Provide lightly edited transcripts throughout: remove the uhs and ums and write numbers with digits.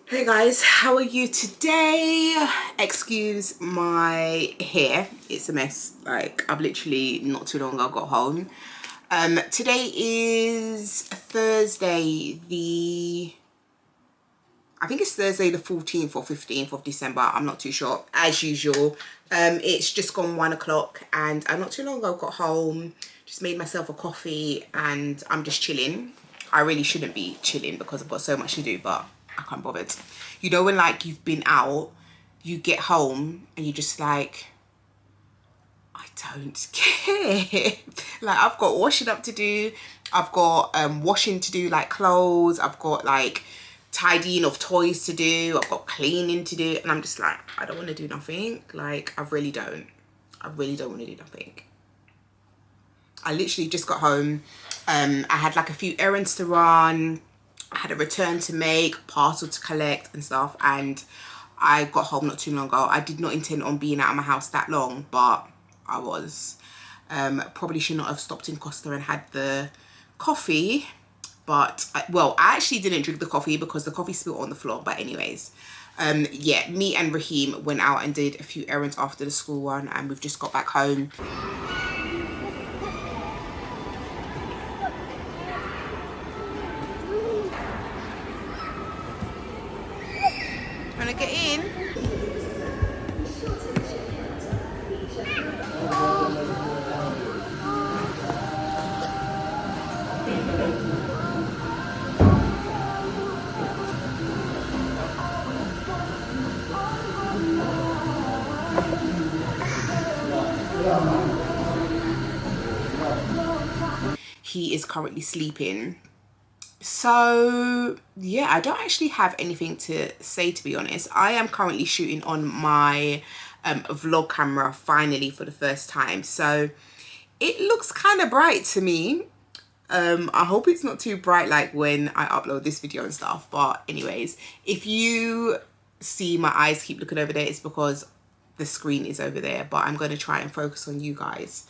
Hey guys, how are you today? Excuse my hair, it's a mess. Like, I've literally not too long ago got home. Today is Thursday, I think it's Thursday the 14th or 15th of December, I'm not too sure. As usual, it's just gone 1 o'clock and I not too long ago got home, just made myself a coffee and I'm just chilling. I really shouldn't be chilling because I've got so much to do, but I can't bother. You know when like you've been out, you get home and you just like, I don't care. Like, I've got washing up to do, I've got washing to do, like clothes, I've got like tidying of toys to do, I've got cleaning to do, and I'm just like, I don't want to do nothing. Like, I really don't want to do nothing. I literally just got home. I had like a few errands to run, I had a return to make, parcel to collect and stuff, and I got home not too long ago. I did not intend on being out of my house that long, but I was. Probably should not have stopped in Costa and had the coffee, but well, I actually didn't drink the coffee because the coffee spilled on the floor. But anyways, yeah, me and Raheem went out and did a few errands after the school one, and we've just got back home. Wanna get in? He is currently sleeping. So yeah, I don't actually have anything to say, to be honest. I am currently shooting on my vlog camera finally for the first time, so it looks kind of bright to me. I hope it's not too bright like when I upload this video and stuff, but anyways, if you see my eyes keep looking over there, it's because the screen is over there, but I'm going to try and focus on you guys.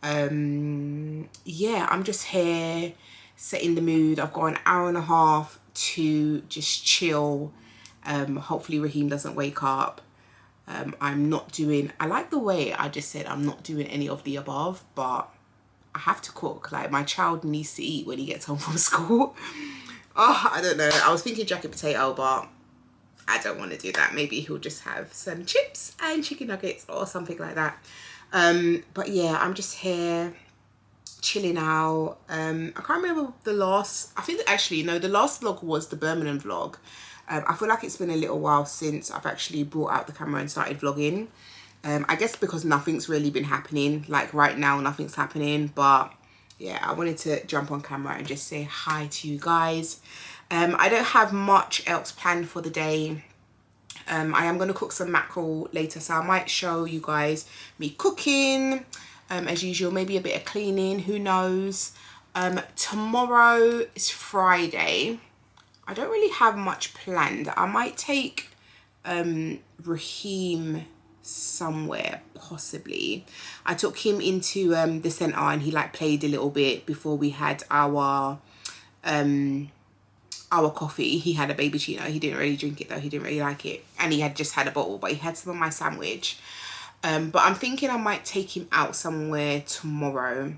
Yeah, I'm just here setting the mood. I've got an hour and a half to just chill. Hopefully Raheem doesn't wake up. I'm not doing, I like the way I just said I'm not doing any of the above, but I have to cook. Like, my child needs to eat when he gets home from school. Oh, I don't know, I was thinking jacket potato, but I don't want to do that. Maybe he'll just have some chips and chicken nuggets or something like that. But yeah, I'm just here chilling out. I can't remember the last, I think actually no, the last vlog was the Birmingham vlog. I feel like it's been a little while since I've actually brought out the camera and started vlogging. I guess because nothing's really been happening. Like right now, nothing's happening, but yeah, I wanted to jump on camera and just say hi to you guys. I don't have much else planned for the day. I am going to cook some mackerel later, so I might show you guys me cooking, as usual, maybe a bit of cleaning, who knows. Tomorrow is Friday. I don't really have much planned. I might take Raheem somewhere, possibly. I took him into the centre and he like played a little bit before we had our coffee. He had a baby Chino. He didn't really drink it though. He didn't really like it, and he had just had a bottle, but he had some of my sandwich. But I'm thinking I might take him out somewhere tomorrow.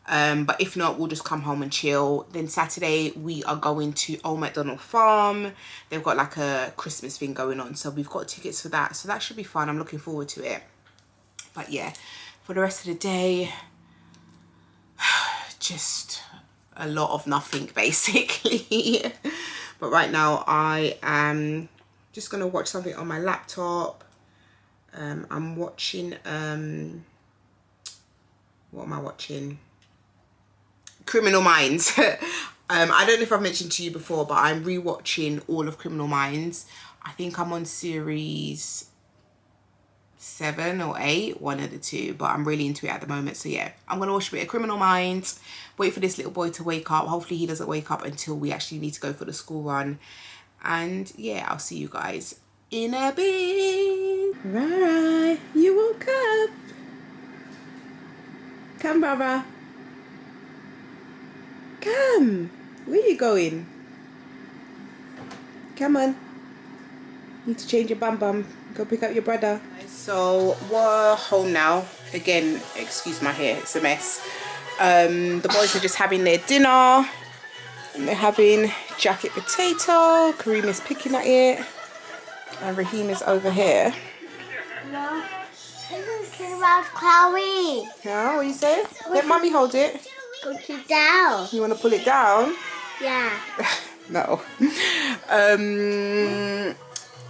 But if not, we'll just come home and chill. Then Saturday we are going to Old MacDonald Farm. They've got like a Christmas thing going on, so we've got tickets for that, so that should be fun. I'm looking forward to it. But yeah, for the rest of the day, just a lot of nothing basically. But right now I am just gonna watch something on my laptop. I'm watching what am I watching? Criminal Minds. I don't know if I've mentioned to you before, but I'm rewatching all of Criminal Minds. I think I'm on series 7 or 8, one of the two, but I'm really into it at the moment. So yeah, I'm gonna watch a bit of Criminal Minds, wait for this little boy to wake up. Hopefully he doesn't wake up until we actually need to go for the school run. And yeah, I'll see you guys in a bit. Right, you woke up. Come, brother. Come. Where are you going? Come on. Need to change your bum. Go pick up your brother. So we're home now. Again, excuse my hair, it's a mess. The boys are just having their dinner. And they're having jacket potato. Kareem is picking at it. And Raheem is over here. No, this is about Chloe. Yeah, what you say? Let mommy hold it. Put it down. You want to pull it down? Yeah. No.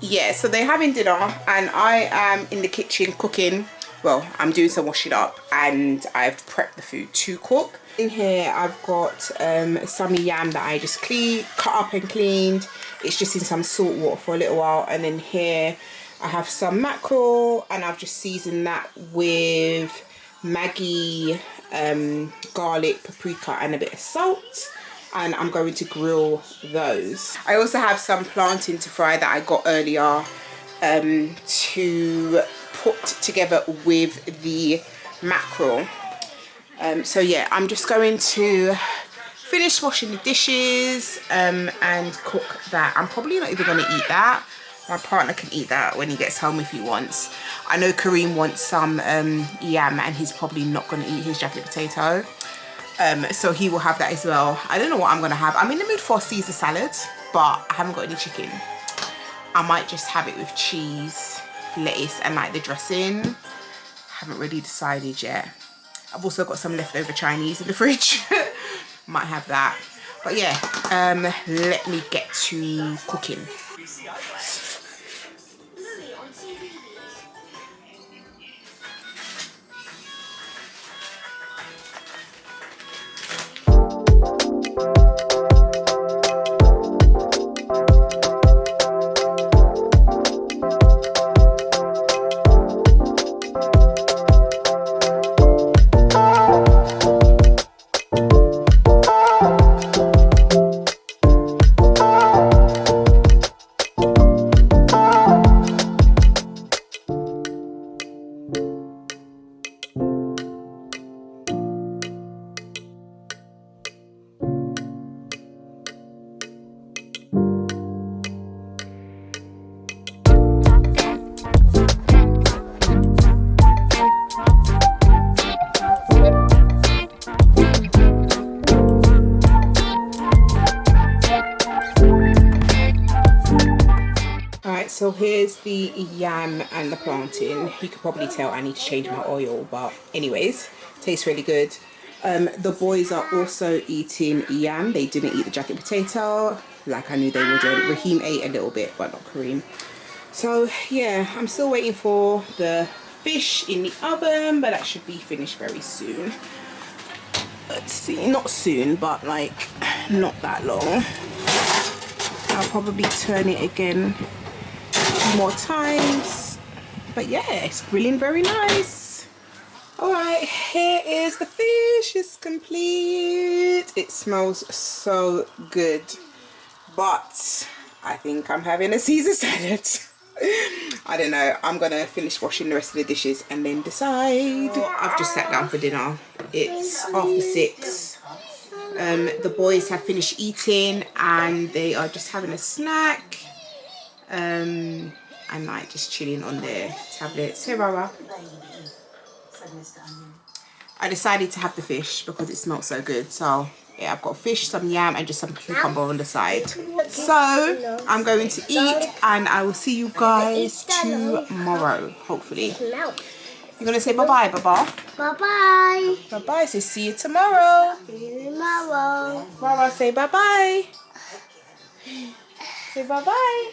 Yeah, so they're having dinner and I am in the kitchen cooking. Well, I'm doing some washing up and I've prepped the food to cook. In here I've got some yam that I just cut up and cleaned. It's just in some salt water for a little while. And then here I have some mackerel and I've just seasoned that with Maggi, garlic, paprika and a bit of salt. And I'm going to grill those. I also have some plantain to fry that I got earlier to put together with the mackerel. So yeah, I'm just going to finish washing the dishes and cook that. I'm probably not even going to eat that. My partner can eat that when he gets home if he wants. I know Kareem wants some yam and he's probably not going to eat his jacket potato. So he will have that as well. I don't know what I'm going to have. I'm in the mood for a Caesar salad, but I haven't got any chicken. I might just have it with cheese, lettuce and like the dressing. Haven't really decided yet. I've also got some leftover Chinese in the fridge. Might have that. But yeah, let me get to cooking. So here's the yam and the plantain. You could probably tell I need to change my oil, but anyways, tastes really good. The boys are also eating yam. They didn't eat the jacket potato like I knew they wouldn't. Raheem ate a little bit, but not Kareem. So yeah, I'm still waiting for the fish in the oven, but that should be finished very soon. Let's see, not soon, but like not that long. I'll probably turn it again more times, but yeah, it's grilling very nice. All right, here is the fish. It's complete. It smells so good, but I think I'm having a Caesar salad. I don't know. I'm gonna finish washing the rest of the dishes and then decide. I've just sat down for dinner. It's after 6. The boys have finished eating and they are just having a snack. And like just chilling on their tablets. Hey, Baba. I decided to have the fish because it smelled so good. So yeah, I've got fish, some yam, and just some cucumber on the side. So I'm going to eat, and I will see you guys tomorrow, hopefully. You're gonna say bye-bye, Baba? Bye-bye. Bye-bye, so see you tomorrow. See you tomorrow. Mama, say bye-bye. Say bye-bye.